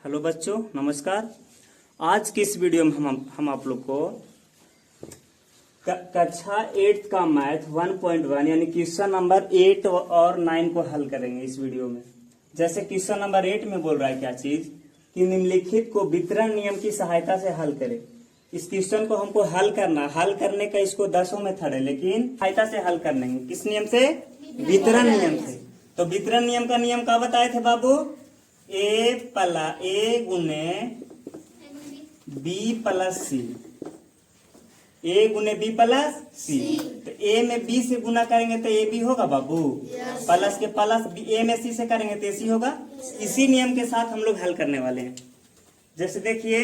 Hello बच्चों, नमस्कार। आज की इस वीडियो में हम आप लोग को कक्षा 8 का मैथ 1.1 यानी क्वेश्चन नंबर 8 और 9 को हल करेंगे इस वीडियो में। जैसे क्वेश्चन नंबर 8 में बोल रहा है क्या चीज कि निम्नलिखित को वितरण नियम की सहायता से हल करें। इस क्वेश्चन को हमको हल करने का इसको 10 मेथड है, लेकिन सहायता से हल करने किस नियम से? वितरण नियम से। तो वितरण नियम का नियम क्या बताए थे बाबू? ए गुने बी प्लस सी, ए गुने बी प्लस सी। तो ए में बी से गुना करेंगे तो ए बी होगा बाबू, प्लस के प्लस ए में सी से करेंगे तो ए सी होगा। इसी नियम के साथ हम लोग हल करने वाले हैं। जैसे देखिए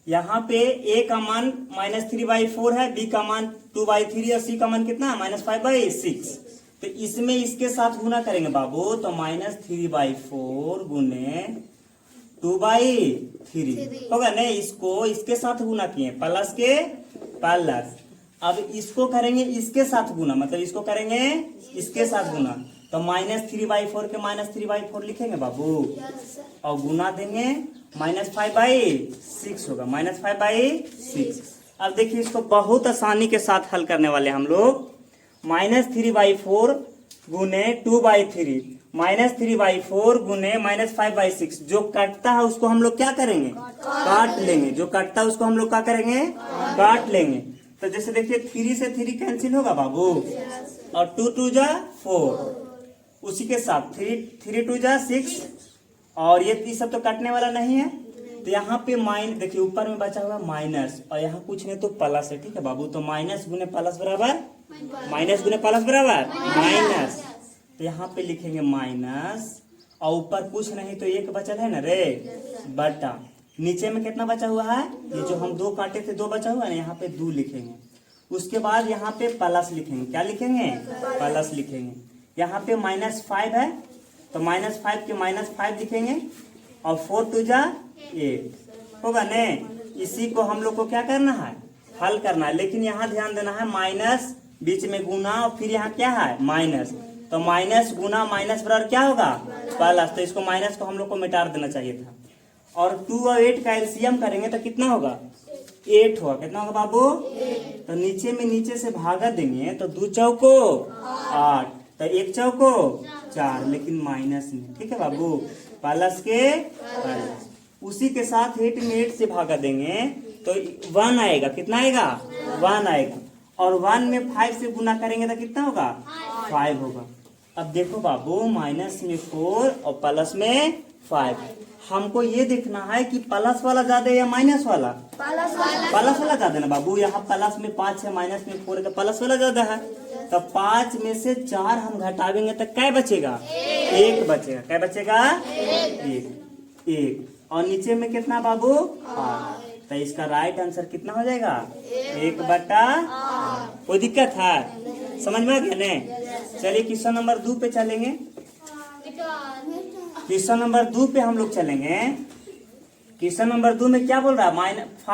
यहाँ पे ए का मान -3/4 है, बी का मान 2/3 और सी का मान कितना -5/6। तो इसमें इसके साथ गुना करेंगे बाबू, तो -3/4 गुने 2/3 होगा नहीं। इसको इसके साथ गुना किए प्लस के प्लस। अब इसको करेंगे इसके साथ गुना, मतलब इसको करेंगे इसके साथ गुना, तो -3/4 के -3/4 लिखेंगे बाबू और गुना देंगे -5/6 होगा, -5/6। अब देखिए इसको बहुत आसानी के साथ हल करने वाले हम लोग। -3/4 गुने 2/3 -3/4 गुने -5/6, जो कटता है उसको हम लोग क्या करेंगे? काट लेंगे। जो कटता है उसको हम लोग क्या करेंगे? काट लेंगे। तो जैसे देखिए 3 से 3 कैंसिल होगा बाबू और 2 2 जा 4, उसी के साथ 3 2 जा 6 और ये सब तो काटने वाला नहीं है। तो यहाँ पे देखिए ऊपर में बचा हुआ माइनस और यहाँ कुछ नहीं तो प्लस है, ठीक है बाबू। तो माइनस गुने प्लस बराबर माइनस। तो यहाँ पे लिखेंगे माइनस और ऊपर कुछ नहीं तो एक बचल है ना रे, बटा। नीचे में कितना बचा हुआ है? ये जो हम 2 काटे थे 2 बचा हुआ है ना, यहाँ पे 2 लिखेंगे। उसके बाद यहाँ पे प्लस लिखेंगे। क्या लिखेंगे? प्लस लिखेंगे। यहाँ पे -5 है तो -5 के -5 लिखेंगे और 4 2 जा 8 होगा ने। इसी को हम लोग को क्या करना है? हल करना है। लेकिन यहाँ ध्यान देना है, माइनस बीच में गुना और फिर यहाँ क्या है? माइनस। तो माइनस गुना माइनस बराबर क्या होगा? प्लस। तो इसको माइनस को हम लोग को मिटा देना चाहिए था। और 2 और 8 का एलसीएम करेंगे तो कितना होगा? 8 होगा। कितना होगा बाबू? 8। तो नीचे से भागा देंगे तो 2 चौको 8, तो 1 चौको 4, लेकिन माइनस में, ठीक है बाबू, प्लस के प्लस। उसी के साथ 8 में 8 से भागा देंगे तो 1 आएगा। कितना आएगा? 1 आएगा। और 1 में 5 से गुना करेंगे तो कितना होगा? 5 होगा। अब देखो बाबू, माइनस में 4 और प्लस में 5। हमको ये देखना है कि प्लस वाला ज्यादा या माइनस वाला? प्लस वाला ज्यादा ना बाबू। यहाँ प्लस में 5 है, माइनस में 4 है, तो प्लस वाला ज्यादा है। तो 5 में से 4 हम घटावेंगे तो क्या बचेगा? 1 बचेगा। क्या बचेगा? 1। और नीचे में कितना बाबू? 8। तो इसका राइट आंसर कितना हो जाएगा? 1/8। कोई दिक्कत है? समझ में आ गया ने? चलिए क्वेश्चन नंबर 2 पे चलेंगे। क्वेश्चन नंबर 2 पे हम लोग चलेंगे। क्वेश्चन नंबर 2 में क्या बोल रहा है?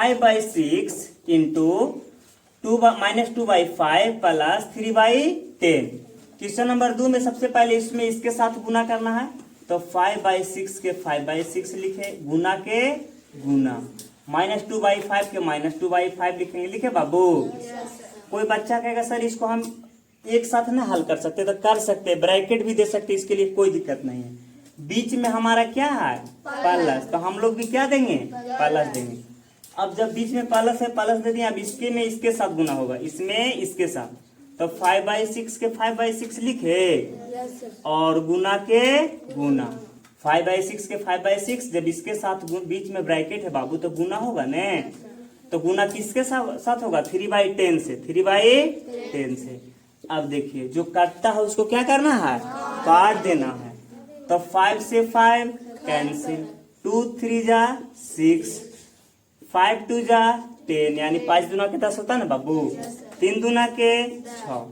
-5/6 इंटू -2/5 प्लस 3/10। क्वेश्चन नंबर 2 में सबसे पहले इसमें इसके साथ गुना करना है, तो 5/6 के 5/6 लिखे, गुना के गुना, -2/5 के -2/5 लिखेंगे। लिखे बाबू? कोई बच्चा कहेगा सर इसको हम एक साथ ना हल कर सकते, तो कर सकते, ब्रैकेट भी दे सकते, इसके लिए कोई दिक्कत नहीं है। बीच में हमारा क्या है? प्लस। तो हम लोग भी क्या देंगे? प्लस देंगे। अब जब बीच में प्लस है, प्लस दे दिया। अब इसके में इसके साथ गुना होगा, इसमें इसके साथ, तो 5/6 के 5/6 लिखे और गुना के गुना, 5/6 के 5/6। जब इसके साथ बीच में ब्रैकेट है बाबू तो गुना होगा ने। तो गुना किसके साथ होगा? 3/10 से, 3/10 से। अब देखिए जो काटता है उसको क्या करना है? काट देना है। तो 5 से 5 कैंसिल, 2 3 जा 6, 5 2 जा 10, यानी 5 दूना के 10 होता है ना बाबू, 3 दूना के 6।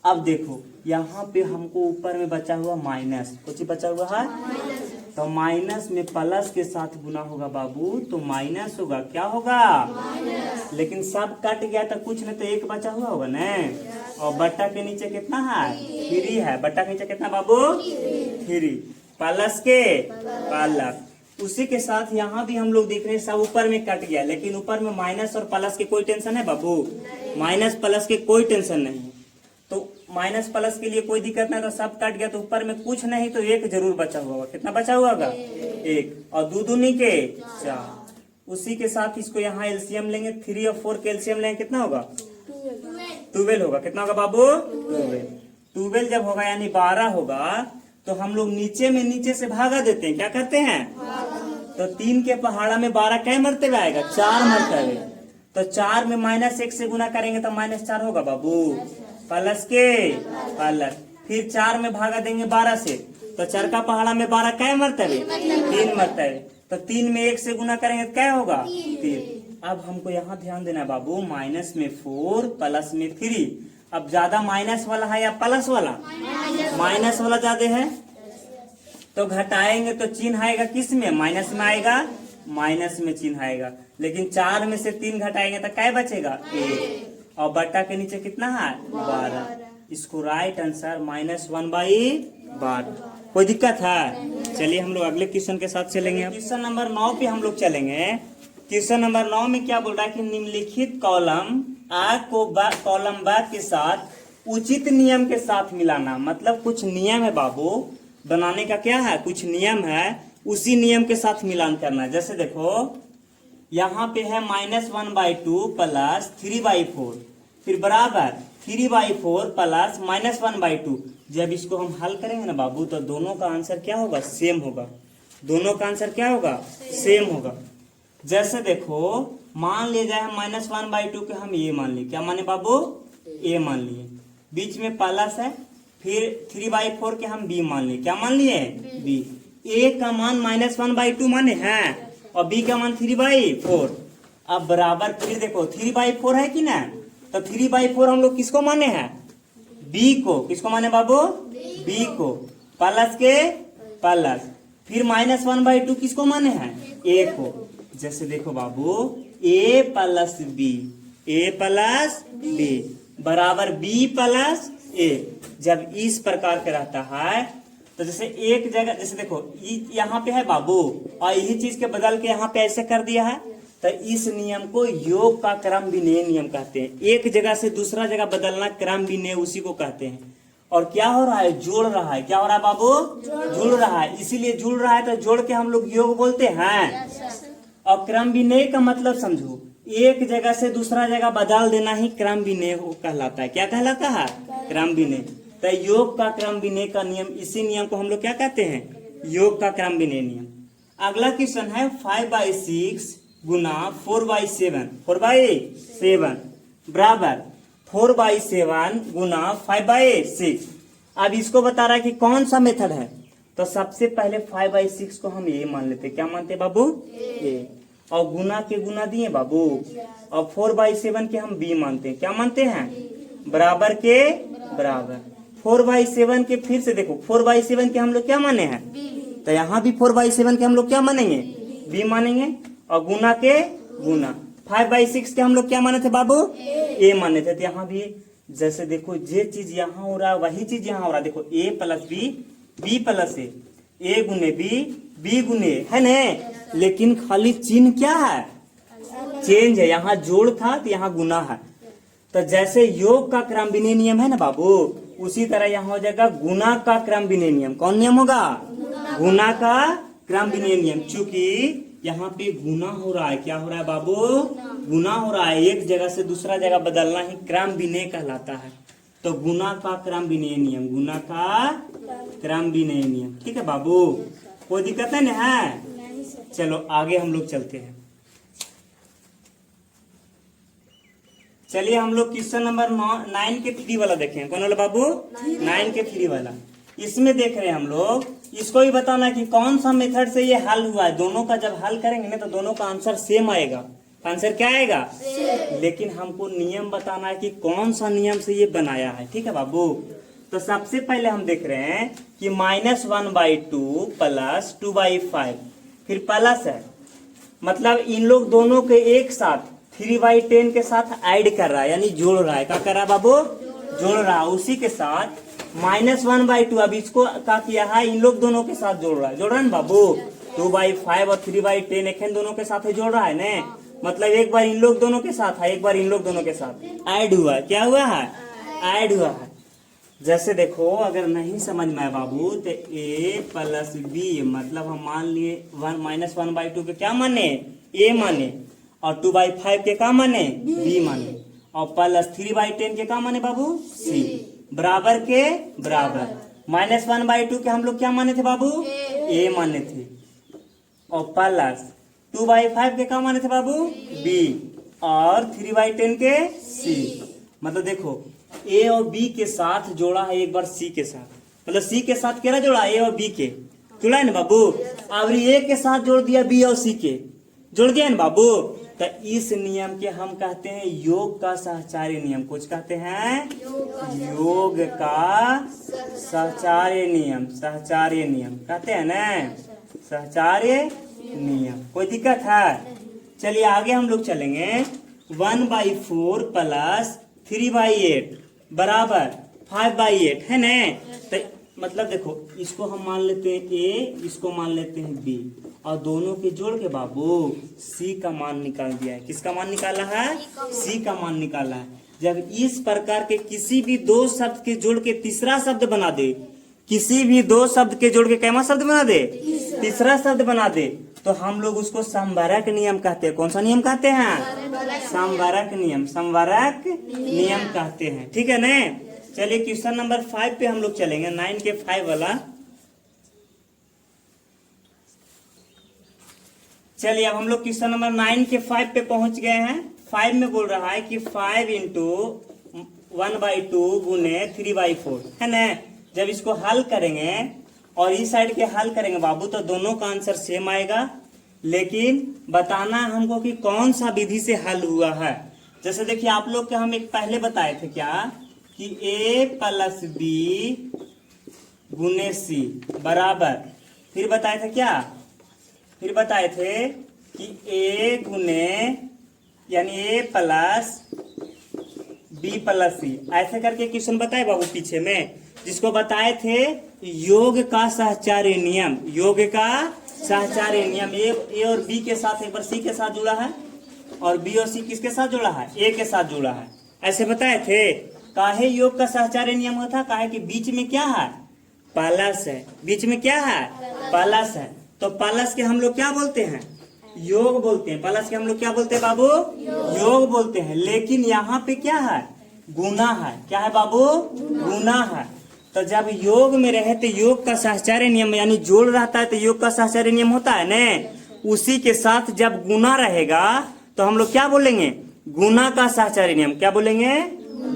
अब देखो यहाँ पे हमको ऊपर में बचा हुआ माइनस, कुछ बचा हुआ है, तो माइनस में प्लस के साथ गुना होगा बाबू, तो माइनस होगा। क्या होगा? लेकिन सब कट गया तो कुछ नहीं तो 1 बचा हुआ होगा ना। और बट्टा के नीचे कितना है? 3 है। बट्टा के नीचे कितना बाबू? 3। प्लस के प्लस। उसी के साथ यहाँ भी हम लोग देख रहे हैं सब ऊपर में कट गया, लेकिन ऊपर में माइनस और प्लस के कोई टेंशन है बाबू? माइनस प्लस के कोई टेंशन नहीं है। तो माइनस प्लस के लिए कोई दिक्कत नहीं, तो सब कट गया, तो ऊपर में कुछ नहीं तो एक जरूर बचा हुआ होगा। कितना बचा हुआ होगा? एक। और दो दूनी के 4। उसी के साथ इसको यहाँ एलसीएम लेंगे, 3 और 4 के एलसीएम लेंगे, कितना होगा? 12 होगा। कितना होगा बाबू? 12 जब होगा यानी 12 होगा, तो हम लोग नीचे से भागा देते हैं। क्या करते हैं? तो 3 के पहाड़ा में 12 कै मरतबे आएगा? 4 मरतबे। तो 4 में -1 से गुना करेंगे तो -4 होगा बाबू, प्लस के प्लस। फिर 4 में भागा देंगे 12 से, तो 4 का पहाड़ा में 12 कै मरतबे? 3 मरतबे। तो 3 में 1 से गुना करेंगे तो क्या होगा? 3। अब हमको यहाँ ध्यान देना है बाबू, माइनस में 4 प्लस में 3। अब ज्यादा माइनस वाला है या प्लस वाला? माइनस वाला ज्यादा है, तो घटाएंगे तो चिन्ह आएगा किस में? माइनस में आएगा, माइनस में चिन्ह आएगा। लेकिन 4 में से 3 घटाएंगे तो क्या बचेगा? 1। और बट्टा के नीचे कितना है? 12। इसको राइट आंसर -1/12। कोई दिक्कत है? चलिए हम लोग अगले क्वेश्चन के साथ चलेंगे। क्वेश्चन नंबर 9 पे हम लोग चलेंगे। क्वेश्चन नंबर 9 में क्या बोल रहा है कि निम्नलिखित कॉलम आ को कॉलम ब के साथ उचित नियम के साथ मिलाना। मतलब कुछ नियम है बाबू, बनाने का क्या है? कुछ नियम है, उसी नियम के साथ मिलान करना है। जैसे देखो यहाँ पे है -1/2 प्लस 3/4, फिर बराबर 3/4 प्लस -1/2। जब इसको हम हल करेंगे ना बाबू, तो दोनों का आंसर क्या होगा? सेम होगा। दोनों का आंसर क्या होगा? सेम होगा। जैसे देखो मान लिया जाए -1/2 के हम ये मान लिए, क्या माने बाबू? ए मान लिए। बीच में प्लस है, फिर 3/4 के हम बी मान लिए, क्या मान लिए? बी। ए का मान -1/2 माने हैं, और बी का मान 3/4। अब बराबर फिर देखो 3/4 है कि ना, तो 3/4 हम लोग किसको माने हैं? बी को। किसको माने बाबू? बी को। प्लस के प्लस। फिर -1/2 किसको माने हैं? ए को। जैसे देखो बाबू ए प्लस बी, ए प्लस बी बराबर बी प्लस ए। जब इस प्रकार के रहता है, तो जैसे एक जगह, जैसे देखो यहाँ पे है बाबू, और यही चीज के बदल के यहाँ पे ऐसे कर दिया है, तो इस नियम को योग का क्रम विनेय नियम कहते हैं। एक जगह से दूसरा जगह बदलना क्रम विनेय, उसी को कहते हैं। और क्या हो रहा है? जोड़ रहा है। क्या हो रहा है बाबू? जुड़ रहा है। इसीलिए जुड़ रहा है, तो जोड़ के हम लोग योग बोलते हैं। और क्रम विनेय का मतलब समझो, एक जगह से दूसरा जगह बदल देना ही क्रम विनेय कहलाता है। क्या कहलाता है? क्रम विनेय। तो योग का क्रम विनेय का नियम, इसी नियम को हम लोग क्या कहते हैं? योग का क्रम विनेय नियम। अगला क्वेश्चन है 5/6 गुना 4/7, 4/7 बराबर 4/7 गुना 5/6। अब इसको बता रहा है कि कौन सा मेथड है। तो सबसे पहले 5/6 को हम ये मान लेते, क्या मानते बाबू? ए। और गुना के गुना दिए बाबू, और 4/7 के हम बी मानते हैं। क्या मानते हैं? बराबर के बराबर। 4/7 के फिर से देखो, 4/7 के हम लोग क्या माने हैं? तो यहाँ भी 4/7 के हम लोग क्या मानेंगे? बी मानेंगे। और गुना के गुना 5/6 के हम लोग क्या माने थे बाबू? ए माने थे। तो यहाँ भी जैसे देखो, जे चीज यहाँ हो रहा है वही चीज यहाँ हो रहा है। देखो ए प्लस बी, बी प्लस ए गुने बी गुने, है न? लेकिन खाली चिन्ह क्या है? चेंज है। यहाँ जोड़ था तो यहाँ गुना है। तो जैसे योग का क्रम विनेय नियम है ना बाबू, उसी तरह यहाँ हो जाएगा गुना का क्रम विनेय नियम। कौन नियम होगा? गुना का क्रम विनेय नियम। चूंकि यहाँ पे गुना हो रहा है, क्या हो रहा है बाबू? गुना हो रहा है। एक जगह से दूसरा जगह बदलना ही क्रम विनेय कहलाता है। तो गुना का क्रम विनेय नियम, गुना का क्रम विनेय नियम। ठीक है बाबू, कोई दिक्कत है ना? चलो आगे हम लोग चलते हैं। चलिए हम लोग क्वेश्चन नंबर 9 के 3 वाला देखें। कौन वाला बाबू? 9 के 3 वाला। इसमें देख रहे हैं हम लोग, इसको ही बताना कि कौन सा मेथड से ये हल हुआ है। दोनों का जब हल करेंगे ना, तो दोनों का आंसर सेम आएगा। आंसर क्या आएगा? लेकिन हमको नियम बताना है कि कौन सा नियम से ये बनाया है। ठीक है बाबू, तो सबसे पहले हम देख रहे हैं कि -1/2 प्लस 2/5, फिर प्लस है, मतलब इन लोग दोनों के एक साथ 3/10 के साथ ऐड कर रहा है, यानी जोड़ रहा है। क्या कर रहा है बाबू? जोड़ रहा है। उसी के साथ -1/2। अब इसको क्या किया है, इन लोग दोनों के साथ जोड़ रहा है ना बाबू। 2/5 और 3/10 एक दोनों के साथ ही जोड़ रहा है ना, मतलब एक बार इन लोग दोनों के साथ है, एक बार इन लोग दोनों के साथ ऐड हुआ है। क्या हुआ है, ऐड हुआ है। जैसे देखो अगर नहीं समझ में आए बाबू तो a + b, मतलब हम मान लिए -1/2 के क्या माने, a माने, और 2/5 के क्या माने, b माने, और +3/10 के क्या माने बाबू, c, बराबर के बराबर। -1/2 के हम लोग क्या माने थे बाबू, a माने थे, और +2/5 के क्या माने थे बाबू, b, और 3/10 के c। मतलब देखो a और b के साथ जोड़ा है एक बार c के साथ, मतलब c के साथ क्या जोड़ा, a और b के जोड़ा है ना बाबू। अब a के साथ जोड़ दिया b और c के, जोड़ दिया ना बाबू। तो इस नियम के हम कहते हैं योग का सहचार्य नियम। कुछ कहते हैं योग का सहचार्य नियम, सहचार्य नियम कहते हैं ना, सहचार्य नियम। कोई दिक्कत है, चलिए आगे हम लोग चलेंगे। 1/4 + 3/8 बराबर 5/8 है ना। तो मतलब देखो इसको हम मान लेते हैं a, इसको मान लेते हैं b, और दोनों के जोड़ के बाबू c का मान निकाल दिया है। किसका मान निकाला है, c का मान निकाला है। जब इस प्रकार के किसी भी दो शब्द के जोड़ के तीसरा शब्द बना दे, किसी भी दो शब्द के जोड़ के कैसा शब्द बना दे, तीसरा शब्द बना दे, तो हम लोग उसको समवरक नियम कहते हैं। कौन सा नियम कहते हैं, समवरक नियम, समवरक नियम कहते हैं। ठीक है ना। चलिए क्वेश्चन नंबर 5 पे हम लोग चलेंगे, 9 के 5 वाला। चलिए अब हम लोग क्वेश्चन नंबर 9 के 5 पे पहुंच गए हैं। 5 में बोल रहा है कि 5 × 1/2 गुने 3/4 है ना। जब इसको हल करेंगे और इस साइड के हल करेंगे बाबू तो दोनों का आंसर सेम आएगा, लेकिन बताना हमको कि कौन सा विधि से हल हुआ है। जैसे देखिए आप लोग के हम एक पहले बताए थे क्या कि a + b गुने c बराबर, फिर बताए थे क्या, फिर बताए थे कि a गुने यानी a + b + c, ऐसे करके क्वेश्चन बताए बाबू पीछे में, जिसको बताए थे योग का सहचार्य नियम। योग का सहचार्य नियम ए और बी के साथ एक बार सी के साथ जुड़ा है, और बी और सी किसके साथ जुड़ा है, ए के साथ जुड़ा है। ऐसे बताए थे। काहे योग का सहचार्य नियम होता, काहे कि बीच में क्या है, प्लस है, बीच में क्या है, प्लस है। तो प्लस के हम लोग क्या बोलते हैं, योग बोलते हैं। प्लस के हम लोग क्या बोलते हैं बाबू, योग बोलते हैं। लेकिन यहाँ पे क्या है, गुना है। क्या है बाबू, गुना है। तो जब योग में रहे तो योग का सहचार्य नियम यानी जोड़ रहता है तो योग का सहचार्य नियम होता है ना। उसी के साथ जब गुना रहेगा तो हम लोग क्या बोलेंगे, गुना का सहचार्य नियम। क्या बोलेंगे,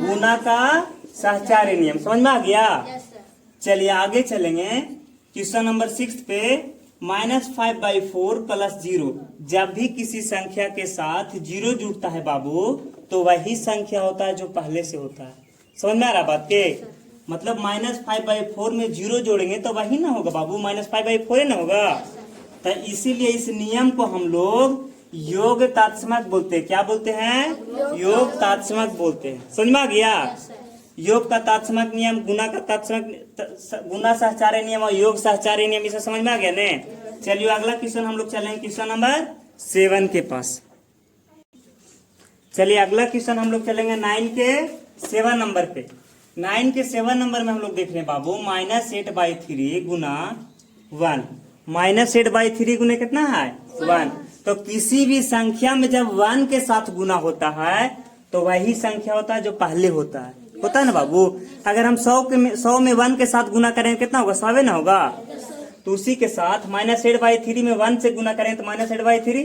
गुना का सहचार्य नियम। समझ में आ गया। चलिए आगे चलेंगे क्वेश्चन नंबर 6 पे। -5/4 + 0, जब भी किसी संख्या के साथ 0 जुड़ता है बाबू तो वही संख्या होता है जो पहले से होता है। समझ में आ रहा बात के, मतलब -5/4 में 0 जोड़ेंगे तो वही ना होगा बाबू, -5/4 ना होगा। तो इसीलिए इस नियम को हम लोग योग तात्समक बोलते हैं। क्या बोलते हैं, योग तात्समक बोलते हैं। समझ में आ गया। योग का तात्समक नियम, गुना का तात्समक, गुना सहचार्य नियम और योग सहचार्य नियम, इसे समझ में आ गया ने। चलिए अगला क्वेश्चन हम लोग चलेंगे क्वेश्चन नंबर 7 के पास। चलिए अगला क्वेश्चन हम लोग चलेंगे 9 के 7 नंबर पे। 9 के 7 नंबर में हम लोग देख रहे हैं बाबू -8/3 गुना 1। -8/3 गुने कितना है, 1। तो किसी भी संख्या में जब 1 के साथ गुना होता है तो वही संख्या होता है जो पहले होता है ना बाबू। अगर हम 100 में 1 के साथ गुना करें कितना होगा, 100 ना होगा। तो उसी के साथ -8/3 में 1 से गुना करें तो -8/3।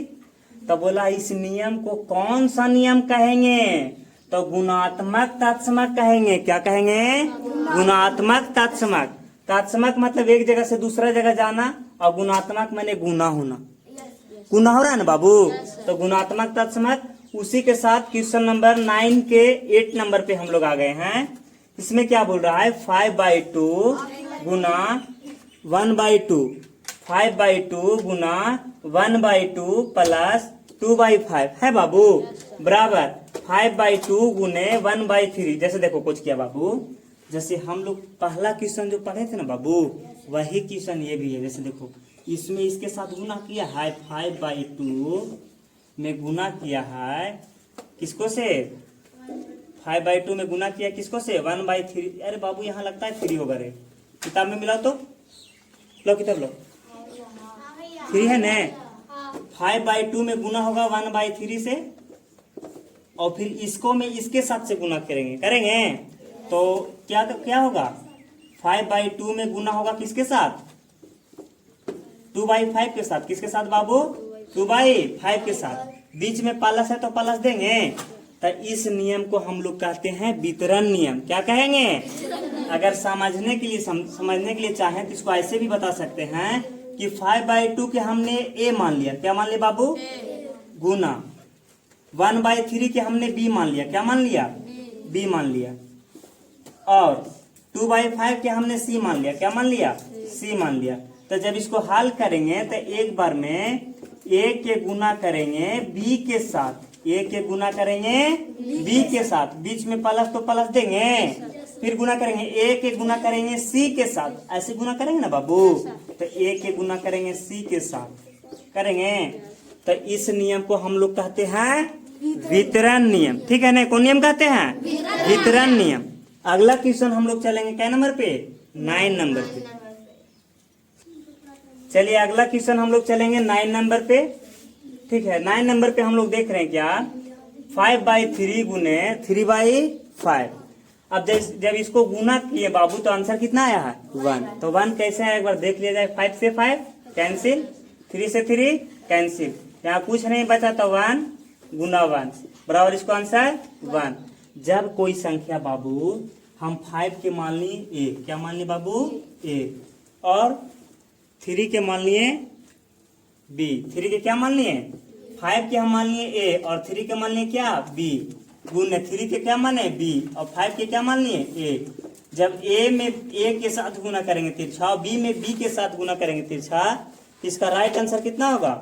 तो बोला इस नियम को कौन सा नियम कहेंगे, तो गुणात्मक तात्समक कहेंगे। क्या कहेंगे, गुणात्मक तात्समक। तात्समक मतलब एक जगह से दूसरा जगह जाना, और गुणात्मक माने गुना होना। गुना हो रहा है ना बाबू। तो गुणात्मक तात्समक। उसी के साथ क्वेश्चन नंबर 9 के 8 नंबर पे हम लोग आ गए हैं। इसमें क्या बोल रहा है, 5/2 गुना 1/2, 5/2 गुना 1/2 + 2/5 है बाबू, बराबर 5/2 गुने 1/3। जैसे देखो कुछ किया बाबू, जैसे हम लोग पहला क्वेश्चन जो पढ़े थे ना बाबू, वही क्वेश्चन ये भी है। जैसे देखो इसमें इसके साथ गुना किया है 5/2 में गुना किया है किसको से, 5/2 में गुना किया किसको से, 1/3। अरे बाबू यहाँ लगता है 3 होगा रे, किताब में मिला तो लो, किताब लो, 3 है न। 5/2 में गुना होगा 1/3 से, और फिर इसको में इसके साथ से गुना करेंगे तो क्या होगा, 5/2 में गुना होगा किसके साथ, 2/5 के साथ। किसके साथ बाबू, 2/5 के साथ। बीच में प्लस है तो प्लस देंगे। तो इस नियम को हम लोग कहते हैं वितरण नियम। क्या कहेंगे, अगर समझने के लिए चाहें तो इसको ऐसे भी बता सकते हैं कि 5/2 के हमने ए मान लिया, क्या मान लिया बाबू, गुना 1/3 के हमने बी मान लिया, क्या मान लिया, बी मान लिया, और 2/5 के हमने सी मान लिया, क्या मान लिया, सी मान लिया। तो जब इसको हल करेंगे तो एक बार में ए के गुना करेंगे बी के साथ, ए के गुना करेंगे बी के साथ, बीच में प्लस तो प्लस देंगे, फिर गुना करेंगे ए के गुना करेंगे सी के साथ, ऐसे गुना करेंगे ना बाबू। तो ए के गुना करेंगे सी के साथ करेंगे, तो इस नियम को हम लोग कहते हैं वितरण नियम। ठीक है ना, कौन नियम कहते हैं, वितरण नियम। अगला क्वेश्चन हम लोग चलेंगे क्या नंबर पे, 9 नंबर पे। चलिए अगला क्वेश्चन हम लोग चलेंगे 9 नंबर पे। ठीक है, 9 नंबर पे हम लोग देख रहे हैं क्या, 5/3 गुने 3/5। अब जब इसको गुना किए बाबू तो आंसर कितना आया है, 1। तो 1 कैसे आया एक बार देख लिया जाए। 5 से 5 कैंसिल, 3 से 3 कैंसिल, यहाँ कुछ नहीं बचा तो 1 गुना 1 बराबर इसको आंसर 1। जब कोई संख्या बाबू हम 5 के मान लिए ए, क्या मान लिए बाबू, ए, और 3 के मान लिए बी, 3 के क्या मान लिए, 5 के हम मान लिए ए, और 3 के मान लिए क्या, बी, गुने 3 के क्या माने, बी, और 5 के क्या मान लिए, ए। जब ए में ए के साथ गुना करेंगे तिरछा, बी में बी के साथ गुना करेंगे तिरछा, इसका राइट आंसर कितना होगा,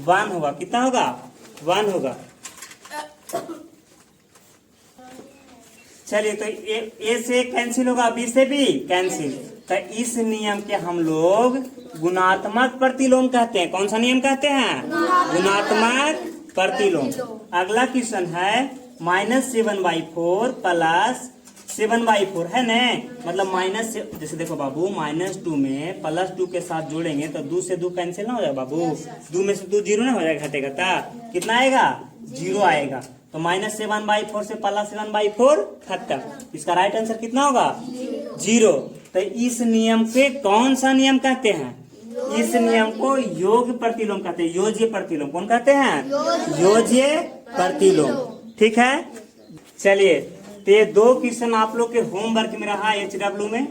1 होगा। कितना होगा, 1 होगा। चलिए तो ए से कैंसिल होगा, बी से भी कैंसिल। तो इस नियम के हम लोग गुणात्मक प्रतिलोम कहते हैं। कौन सा नियम कहते हैं, गुणात्मक प्रतिलोम। अगला क्वेश्चन है -7/4 प्लस 7/4 है न, मतलब माइनस, जैसे देखो बाबू -2 में +2 के साथ जोड़ेंगे तो 2 से 2 कैंसिल ना हो जाएगा बाबू, 2 में से 2 0 ना हो जाएगा, घटेगा तो कितना आएगा, 0 आएगा। तो -7/4 से +7/4 खत्म, इसका राइट आंसर कितना होगा, 0। तो इस नियम पे कौन सा नियम कहते हैं, इस नियम को योग प्रतिलोम कहते हैं। योज्य प्रतिलोम कौन कहते हैं, योज्य प्रतिलोम। ठीक है, चलिए तो ये 2 क्वेश्चन आप लोग के होमवर्क में रहा HW में,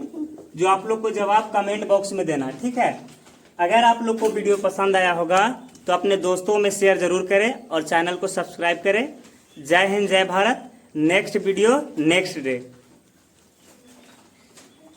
जो आप लोग को जवाब कमेंट बॉक्स में देना है। ठीक है, अगर आप लोग को वीडियो पसंद आया होगा तो अपने दोस्तों में शेयर जरूर करें और चैनल को सब्सक्राइब करें। जय हिंद, जय Bharat. Next video next day.